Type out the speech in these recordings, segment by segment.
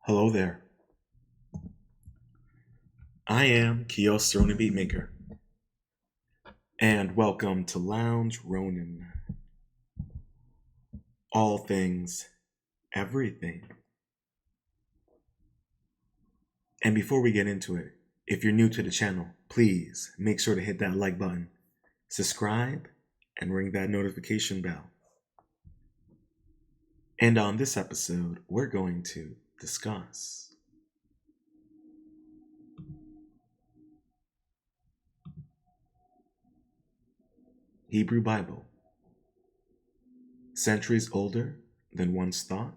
Hello there. I am Kios Ronin Beatmaker, and welcome to Lounge Ronin. All things, everything. And before we get into it, if you're new to the channel, please make sure to hit that like button, subscribe, and ring that notification bell. And on this episode, we're going to discuss Hebrew Bible, centuries older than once thought.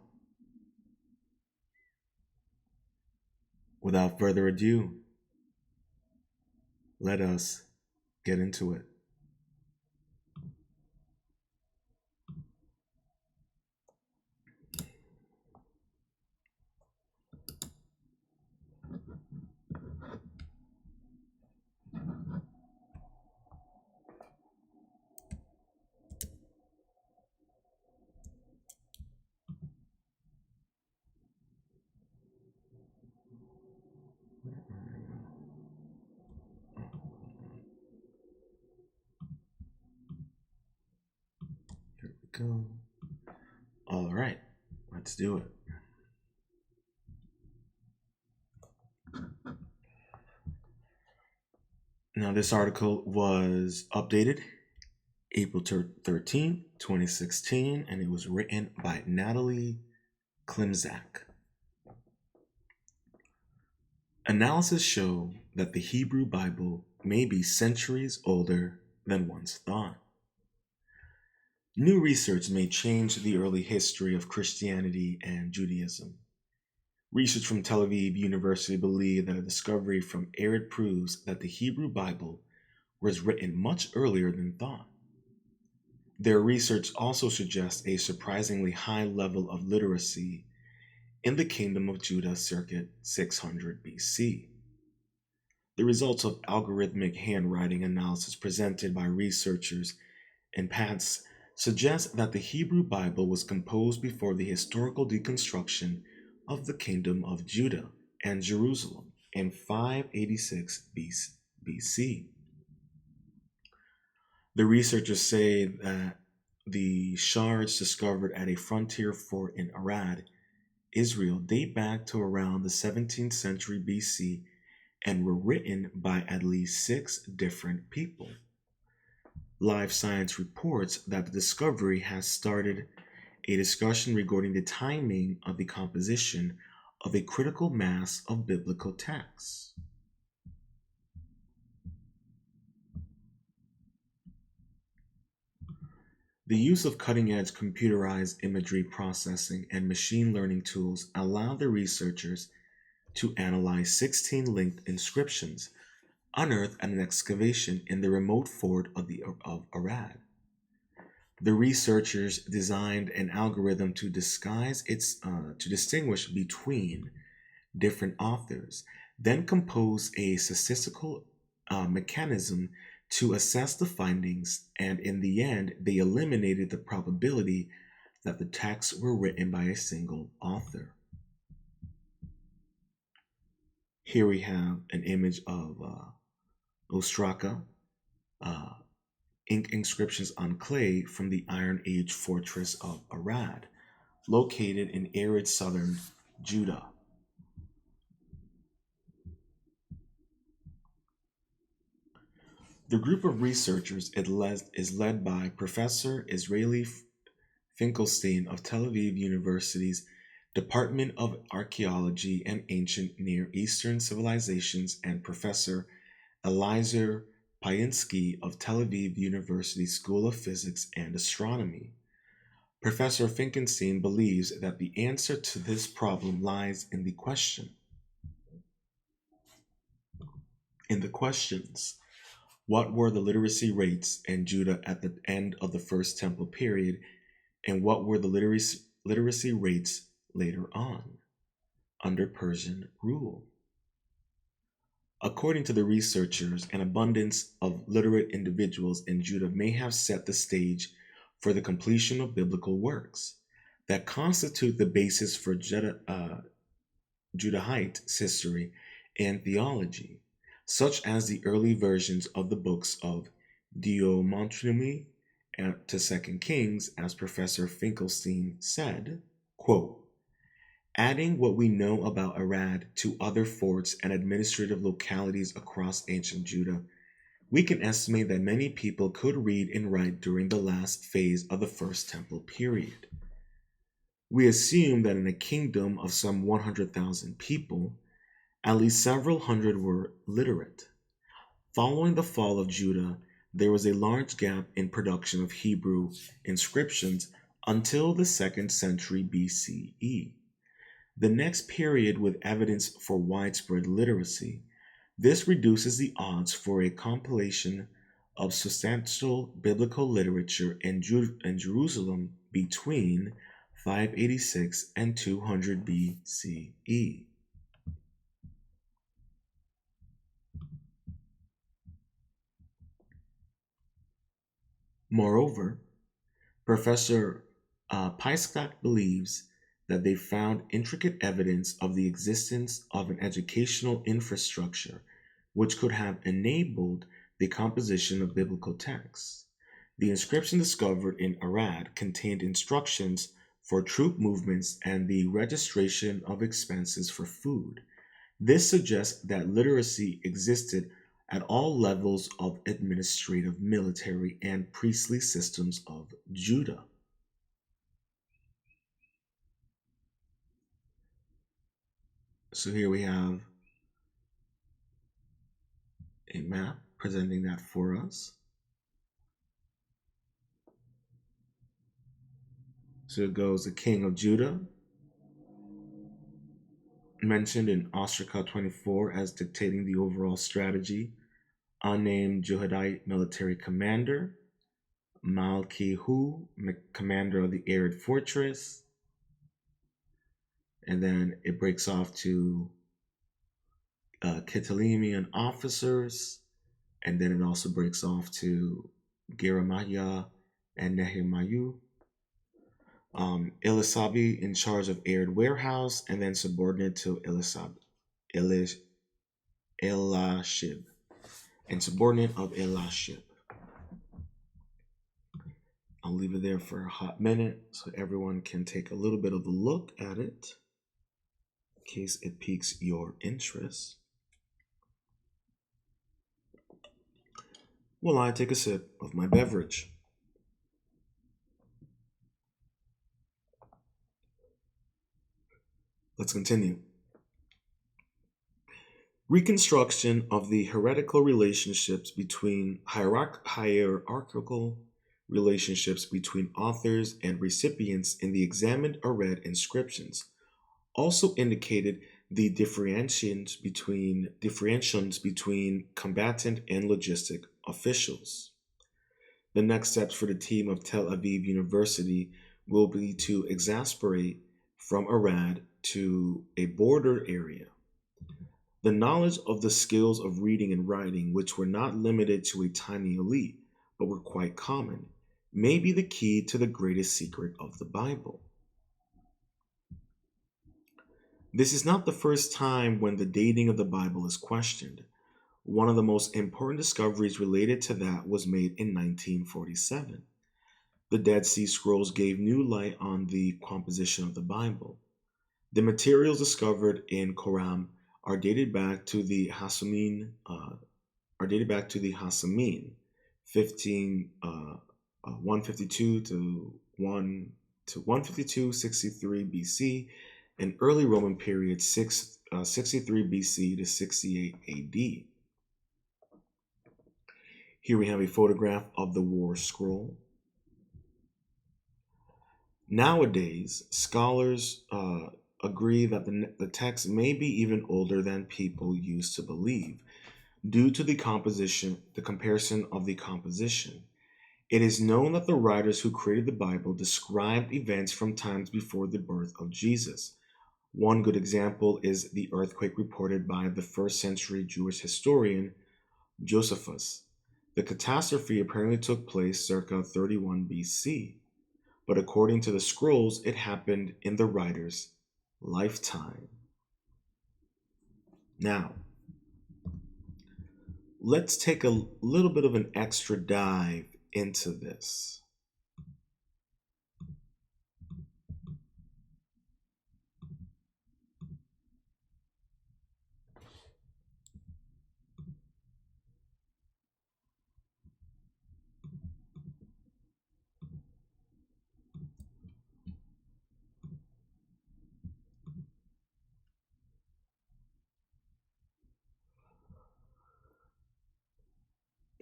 Without further ado, let us get into it. Here we go. All right, let's do it. Now, this article was updated April 13th, 2016, and it was written by Natalie Klimzak. Analysis show that the Hebrew Bible may be centuries older than once thought. New research may change the early history of Christianity and Judaism. Research from Tel Aviv University believed that a discovery from Erid proves that the Hebrew Bible was written much earlier than thought. Their research also suggests a surprisingly high level of literacy in the Kingdom of Judah circa 600 BC. The results of algorithmic handwriting analysis presented by researchers in PATS suggest that the Hebrew Bible was composed before the historical deconstruction of the Kingdom of Judah and Jerusalem in 586 BC. The researchers say that the shards discovered at a frontier fort in Arad, Israel, date back to around the 17th century BC and were written by at least 6 different people. Live Science reports that the discovery has started a discussion regarding the timing of the composition of a critical mass of biblical texts. The use of cutting-edge computerized imagery processing and machine learning tools allowed the researchers to analyze 16 linked inscriptions unearthed at an excavation in the remote fort of Arad. The researchers designed an algorithm to distinguish between different authors, then composed a statistical mechanism to assess the findings, and in the end, they eliminated the probability that the texts were written by a single author. Here we have an image of Ostraka, ink inscriptions on clay from the Iron Age fortress of Arad, located in arid southern Judah. The group of researchers is led by Professor Israeli Finkelstein of Tel Aviv University's Department of Archaeology and Ancient Near Eastern Civilizations and Professor Eliezer Payinsky of Tel Aviv University School of Physics and Astronomy. Professor Finkelstein believes that the answer to this problem lies in the questions. What were the literacy rates in Judah at the end of the First Temple period, and what were the literacy rates later on, under Persian rule? According to the researchers, an abundance of literate individuals in Judah may have set the stage for the completion of biblical works that constitute the basis for Judahite history and theology, such as the early versions of the books of Deuteronomy to Second Kings, as Professor Finkelstein said, quote, adding what we know about Arad to other forts and administrative localities across ancient Judah, we can estimate that many people could read and write during the last phase of the First Temple period. We assume that in a kingdom of some 100,000 people, at least several hundred were literate. Following the fall of Judah, there was a large gap in production of Hebrew inscriptions until the 2nd century BCE. The next period with evidence for widespread literacy, this reduces the odds for a compilation of substantial biblical literature in Jerusalem between 586 and 200 BCE. Moreover, Professor Peiskak believes that they found intricate evidence of the existence of an educational infrastructure which could have enabled the composition of biblical texts. The inscription discovered in Arad contained instructions for troop movements and the registration of expenses for food. This suggests that literacy existed at all levels of administrative, military, and priestly systems of Judah. So here we have a map presenting that for us. So it goes the king of Judah, mentioned in Ostraca 24 as dictating the overall strategy, unnamed Jehudite military commander, Malki-Hu, commander of the Arid fortress, and then it breaks off to Kitalemian officers, and then it also breaks off to Jeremiah and Nehemiah. Elisabi in charge of Arid warehouse, and then subordinate to Elashib, and subordinate of Elashib. I'll leave it there for a hot minute so everyone can take a little bit of a look at it in case it piques your interest. While I take a sip of my beverage. Let's continue. Reconstruction of the heretical relationships between hierarchical relationships between authors and recipients in the examined or read inscriptions also indicated the differentiations between combatant and logistic officials. The next steps for the team of Tel Aviv University will be to exasperate from Arad to a border area. The knowledge of the skills of reading and writing, which were not limited to a tiny elite, but were quite common, may be the key to the greatest secret of the Bible. This is not the first time when the dating of the Bible is questioned. One of the most important discoveries related to that was made in 1947. The Dead Sea Scrolls gave new light on the composition of the Bible. The materials discovered in Qumran are dated back to the Hasmonean, 152 to 163 BC, and early Roman period 63 BC to 68 AD. Here we have a photograph of the War Scroll. Nowadays, scholars agree that the text may be even older than people used to believe, due to the comparison of the composition. It is known that the writers who created the Bible described events from times before the birth of Jesus. One good example is the earthquake reported by the 1st century Jewish historian Josephus. The catastrophe apparently took place circa 31 BC, but according to the scrolls, it happened in the writer's lifetime. Now, let's take a little bit of an extra dive into this.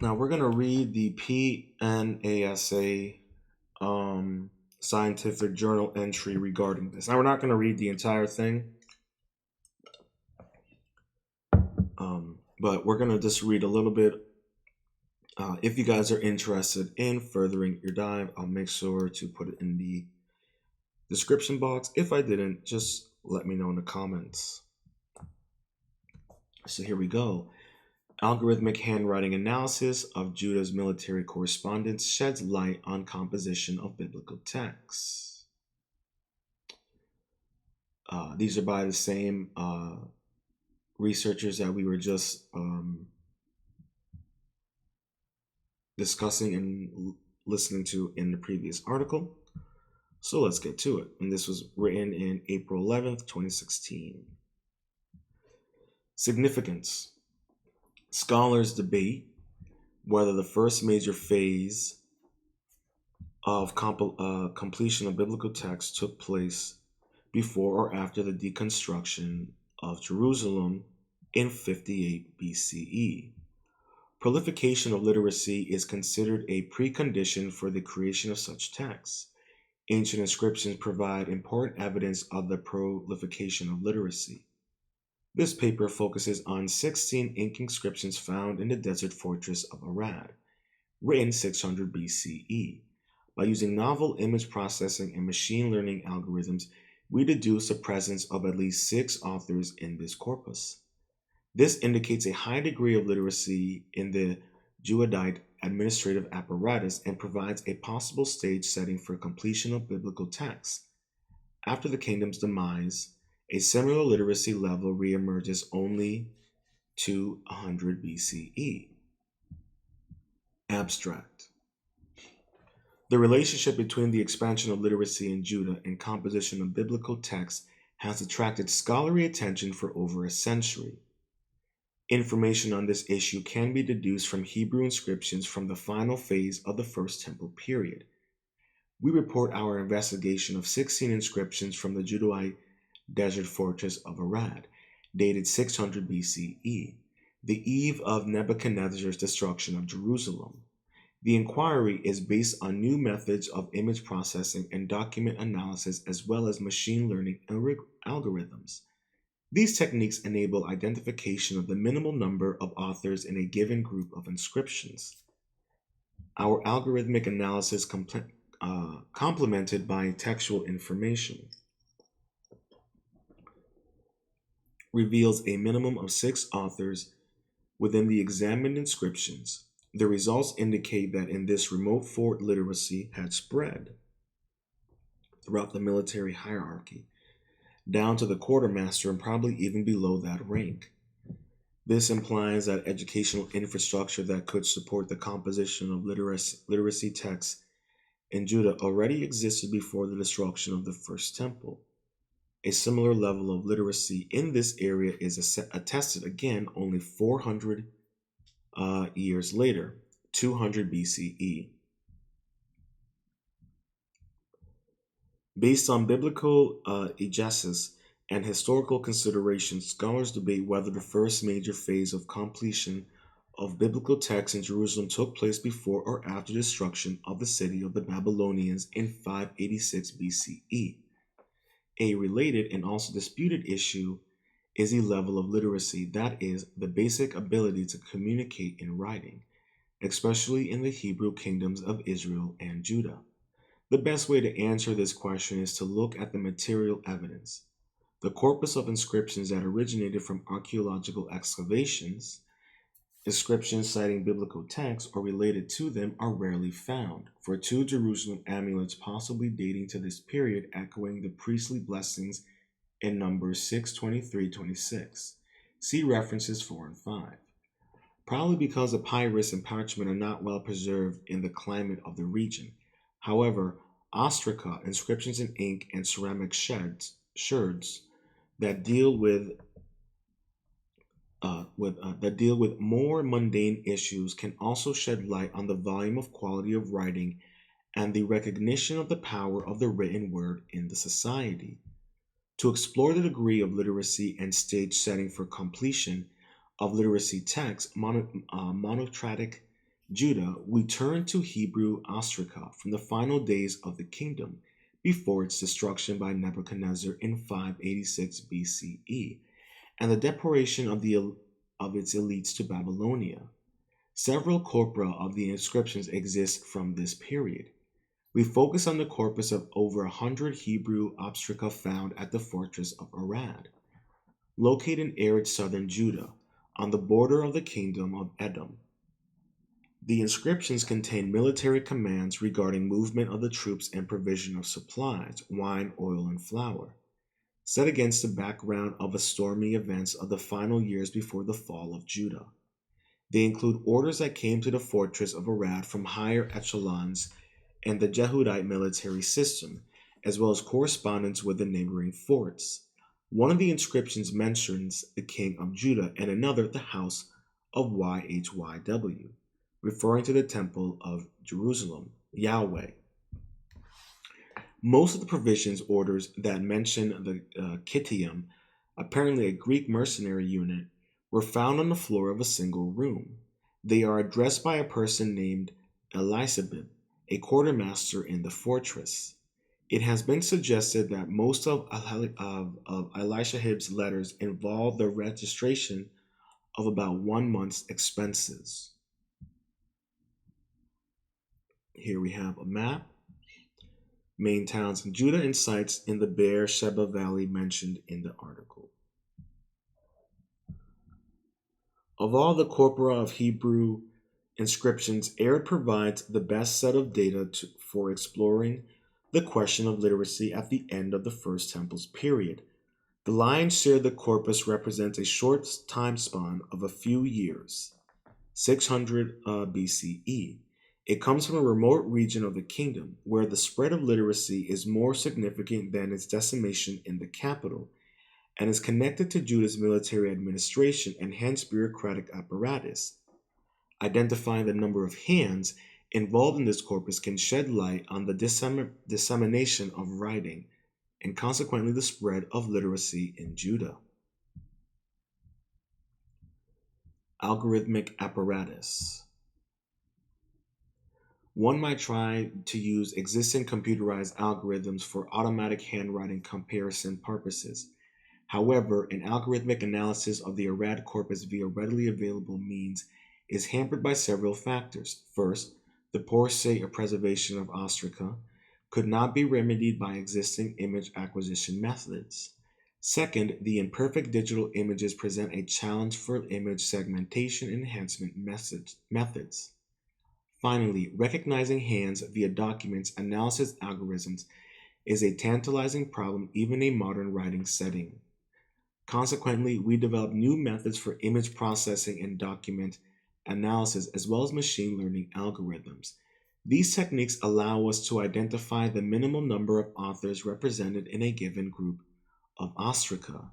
Now, we're going to read the PNASA scientific journal entry regarding this. Now, we're not going to read the entire thing, but we're going to just read a little bit. If you guys are interested in furthering your dive, I'll make sure to put it in the description box. If I didn't, just let me know in the comments. So here we go. Algorithmic handwriting analysis of Judah's military correspondence sheds light on composition of biblical texts. These are by the same researchers that we were just discussing and listening to in the previous article. So let's get to it. And this was written in April 11th, 2016. Significance. Scholars debate whether the first major phase of completion of biblical texts took place before or after the deconstruction of Jerusalem in 58 BCE. Prolification of literacy is considered a precondition for the creation of such texts. Ancient inscriptions provide important evidence of the prolification of literacy. This paper focuses on 16 ink inscriptions found in the desert fortress of Arad, written 600 BCE. By using novel image processing and machine learning algorithms, we deduce the presence of at least 6 authors in this corpus. This indicates a high degree of literacy in the Judahite administrative apparatus and provides a possible stage setting for completion of biblical texts. After the kingdom's demise, a similar literacy level reemerges only to 100 BCE. Abstract. The relationship between the expansion of literacy in Judah and composition of biblical texts has attracted scholarly attention for over a century. Information on this issue can be deduced from Hebrew inscriptions from the final phase of the First Temple period. We report our investigation of 16 inscriptions from the Judahite desert fortress of Arad, dated 600 BCE, the eve of Nebuchadnezzar's destruction of Jerusalem. The inquiry is based on new methods of image processing and document analysis as well as machine learning algorithms. These techniques enable identification of the minimal number of authors in a given group of inscriptions. Our algorithmic analysis complemented by textual information reveals a minimum of 6 authors within the examined inscriptions. The results indicate that in this remote fort literacy had spread throughout the military hierarchy, down to the quartermaster and probably even below that rank. This implies that educational infrastructure that could support the composition of literacy texts in Judah already existed before the destruction of the First Temple. A similar level of literacy in this area is attested again only 400 years later, 200 BCE. Based on biblical exegesis and historical considerations, scholars debate whether the first major phase of completion of biblical texts in Jerusalem took place before or after the destruction of the city of the Babylonians in 586 BCE. A related and also disputed issue is the level of literacy, that is, the basic ability to communicate in writing, especially in the Hebrew kingdoms of Israel and Judah. The best way to answer this question is to look at the material evidence. The corpus of inscriptions that originated from archaeological excavations, inscriptions citing biblical texts or related to them, are rarely found, for 2 Jerusalem amulets possibly dating to this period echoing the priestly blessings in Numbers 6:23-26, See references 4 and 5. Probably because the papyrus and parchment are not well preserved in the climate of the region. However, ostraca, inscriptions in ink, and ceramic sherds that deal with more mundane issues can also shed light on the volume of quality of writing and the recognition of the power of the written word in the society. To explore the degree of literacy and stage setting for completion of literacy texts, monotratic Judah, we turn to Hebrew ostraca from the final days of the kingdom before its destruction by Nebuchadnezzar in 586 BCE and the deportation of its elites to Babylonia. Several corpora of the inscriptions exist from this period. We focus on the corpus of over 100 Hebrew ostraca found at the fortress of Arad, located in arid southern Judah, on the border of the kingdom of Edom. The inscriptions contain military commands regarding movement of the troops and provision of supplies, wine, oil, and flour, set against the background of the stormy events of the final years before the fall of Judah. They include orders that came to the fortress of Arad from higher echelons and the Jehudite military system, as well as correspondence with the neighboring forts. One of the inscriptions mentions the king of Judah and another the house of YHYW, referring to the temple of Jerusalem, Yahweh. Most of the provisions orders that mention the Kittim, apparently a Greek mercenary unit, were found on the floor of a single room. They are addressed by a person named Elisabeth, a quartermaster in the fortress. It has been suggested that most of Elishahib's letters involve the registration of about 1 month's expenses. Here we have a map. Main towns in Judah and sites in the Beer-Sheba Valley mentioned in the article. Of all the corpora of Hebrew inscriptions, Erd provides the best set of data for exploring the question of literacy at the end of the First Temple's period. The lion's share of the corpus represents a short time span of a few years, 600 BCE. It comes from a remote region of the kingdom where the spread of literacy is more significant than its decimation in the capital and is connected to Judah's military administration and hence bureaucratic apparatus. Identifying the number of hands involved in this corpus can shed light on the dissemination of writing and consequently the spread of literacy in Judah. Algorithmic apparatus. One might try to use existing computerized algorithms for automatic handwriting comparison purposes. However, an algorithmic analysis of the Arad corpus via readily available means is hampered by several factors. First, the poor state of preservation of ostraca could not be remedied by existing image acquisition methods. Second, the imperfect digital images present a challenge for image segmentation enhancement methods. Finally, recognizing hands via documents analysis algorithms is a tantalizing problem even in a modern writing setting. Consequently, we develop new methods for image processing and document analysis as well as machine learning algorithms. These techniques allow us to identify the minimal number of authors represented in a given group of ostraca.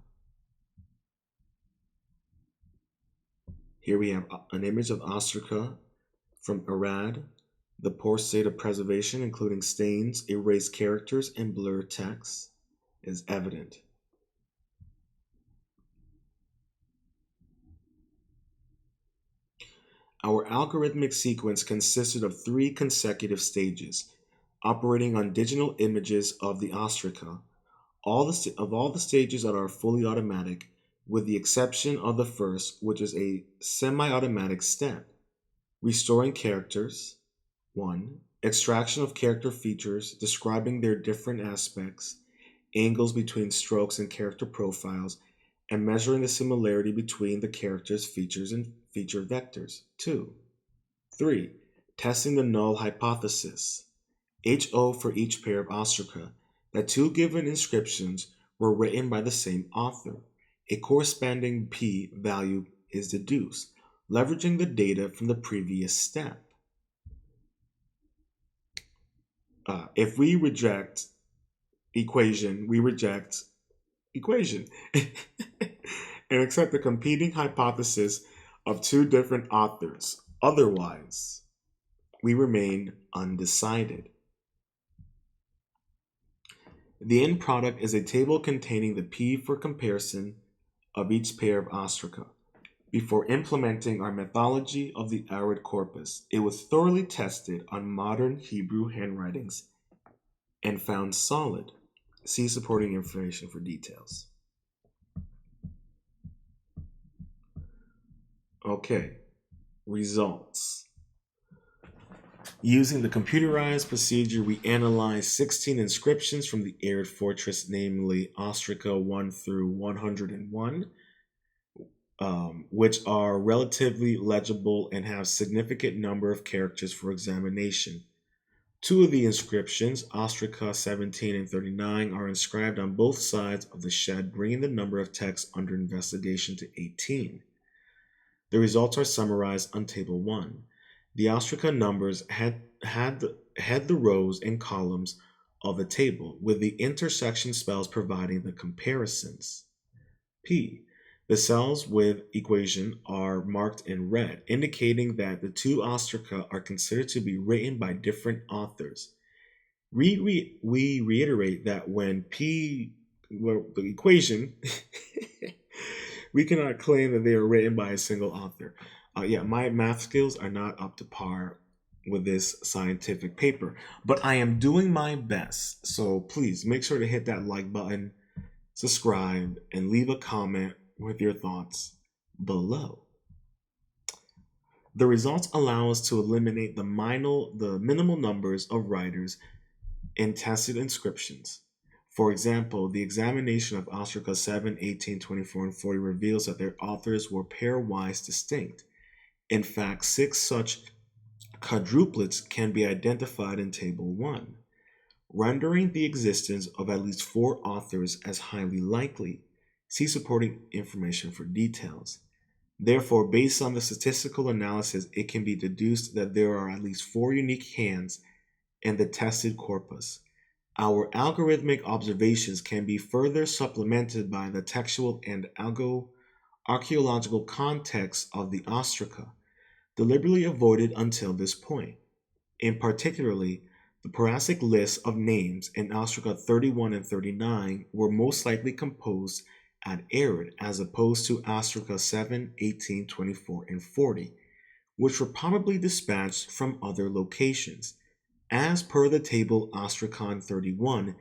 Here we have an image of ostraca from Arad. The poor state of preservation, including stains, erased characters, and blurred text, is evident. Our algorithmic sequence consisted of 3 consecutive stages, operating on digital images of the ostraca. All the stages are fully automatic, with the exception of the first, which is a semi-automatic step. Restoring characters, 1. Extraction of character features, describing their different aspects, angles between strokes and character profiles, and measuring the similarity between the characters' features and feature vectors. 2. 3. Testing the null hypothesis, HO for each pair of ostraca, that 2 given inscriptions were written by the same author. A corresponding p value is deduced, leveraging the data from the previous step. If we reject equation, we reject equation and accept the competing hypothesis of two different authors. Otherwise, we remain undecided. The end product is a table containing the P for comparison of each pair of ostraca. Before implementing our methodology of the arid corpus, it was thoroughly tested on modern Hebrew handwritings and found solid. See supporting information for details. Okay, results. Using the computerized procedure, we analyzed 16 inscriptions from the arid fortress, namely Ostraca 1 through 101, which are relatively legible and have significant number of characters for examination. Two of the inscriptions, Ostraca 17 and 39, are inscribed on both sides of the shed, bringing the number of texts under investigation to 18. The results are summarized on Table 1. The Ostraca numbers had the rows and columns of the table, with the intersection spells providing the comparisons. P. The cells with equation are marked in red, indicating that the two Ostraca are considered to be written by different authors. We reiterate that when P, well, the equation, we cannot claim that they are written by a single author. Yeah, my math skills are not up to par with this scientific paper, but I am doing my best. So please make sure to hit that like button, subscribe, and leave a comment with your thoughts below. The results allow us to eliminate the minimal numbers of writers in tested inscriptions. For example, the examination of Ostraca 7, 18, 24, and 40 reveals that their authors were pairwise distinct. In fact, 6 such quadruplets can be identified in Table 1, rendering the existence of at least 4 authors as highly likely. See supporting information for details. Therefore, based on the statistical analysis, it can be deduced that there are at least 4 unique hands in the tested corpus. Our algorithmic observations can be further supplemented by the textual and archaeological context of the ostraca, deliberately avoided until this point. In particularly, the Purasic list of names in Ostraca 31 and 39 were most likely composed at Arid as opposed to Ostraca 7, 18, 24, and 40, which were probably dispatched from other locations. As per the table, Ostracon 31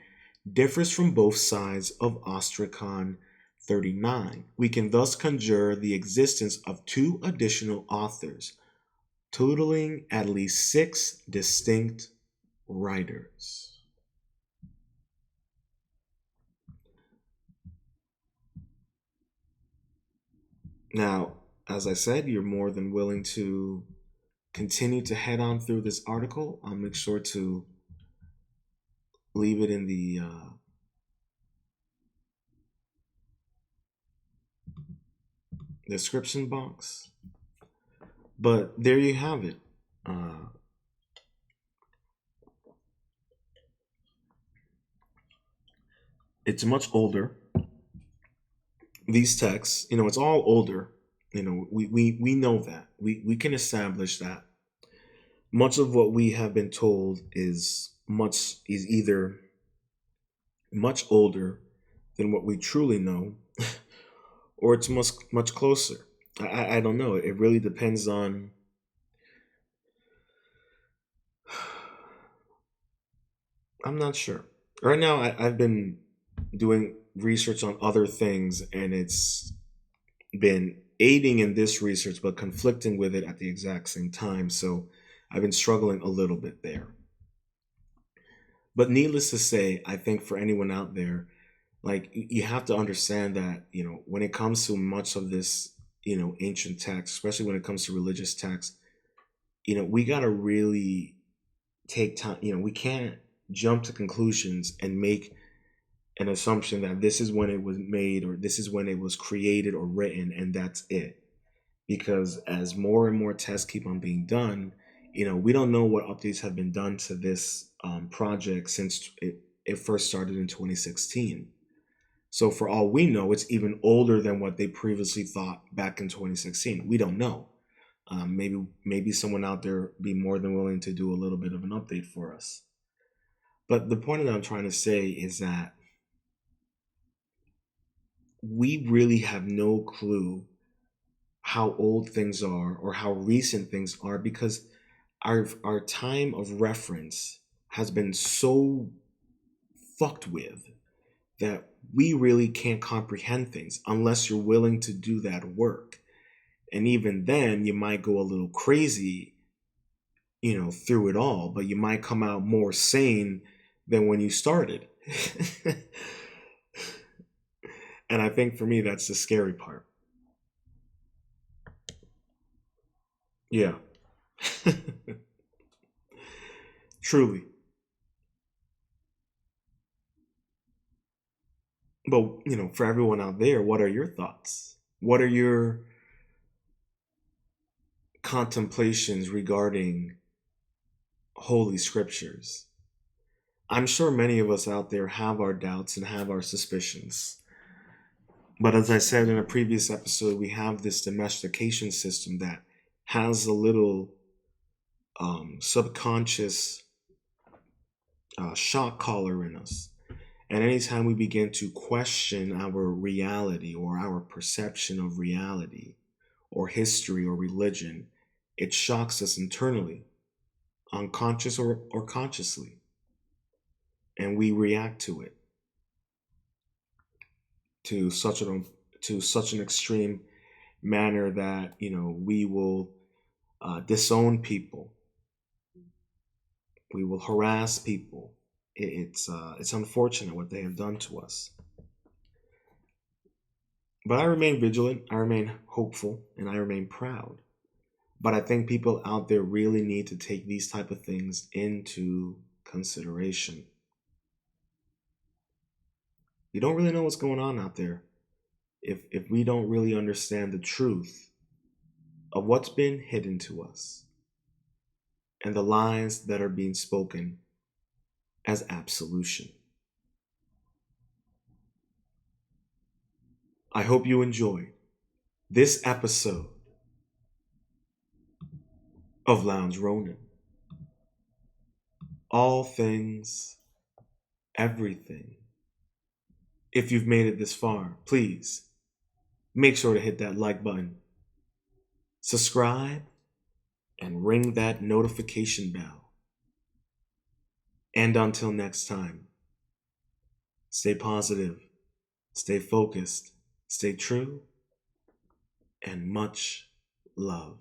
differs from both sides of Ostracon 39. We can thus conjure the existence of 2 additional authors, totaling at least 6 distinct writers. Now, as I said, you're more than willing to continue to head on through this article. I'll make sure to leave it in the description box. But there you have it. It's much older. These texts, it's all older. We know that. We can establish that. Much of what we have been told is either much older than what we truly know, or it's much closer. I don't know. It really depends on I'm not sure. Right now, I've been doing research on other things, and it's been aiding in this research, but conflicting with it at the exact same time. So I've been struggling a little bit there. But needless to say, I think for anyone out there, like you have to understand that, when it comes to much of this, ancient text, especially when it comes to religious text, we got to really take time. We can't jump to conclusions and make an assumption that this is when it was made or this is when it was created or written and that's it. Because as more and more tests keep on being done, we don't know what updates have been done to this project since it first started in 2016. So for all we know, it's even older than what they previously thought back in 2016. We don't know. Maybe someone out there be more than willing to do a little bit of an update for us. But the point that I'm trying to say is that we really have no clue how old things are or how recent things are, because our time of reference has been so fucked with that we really can't comprehend things unless you're willing to do that work. And even then, you might go a little crazy, through it all, but you might come out more sane than when you started. And I think for me, that's the scary part. Yeah. Truly. But, for everyone out there, what are your thoughts? What are your contemplations regarding Holy Scriptures? I'm sure many of us out there have our doubts and have our suspicions. But as I said in a previous episode, we have this domestication system that has a little subconscious shock collar in us. And anytime we begin to question our reality or our perception of reality or history or religion, it shocks us internally, unconscious or consciously. And we react to it to such an extreme manner that we will disown people, we will harass people. It's unfortunate what they have done to us. But I remain vigilant, I remain hopeful, and I remain proud. But I think people out there really need to take these type of things into consideration. You don't really know what's going on out there if we don't really understand the truth of what's been hidden to us and the lies that are being spoken as absolution. I hope you enjoyed this episode of Lounge Ronin. All things, everything. If you've made it this far, please make sure to hit that like button, subscribe, and ring that notification bell. And until next time, stay positive, stay focused, stay true, and much love.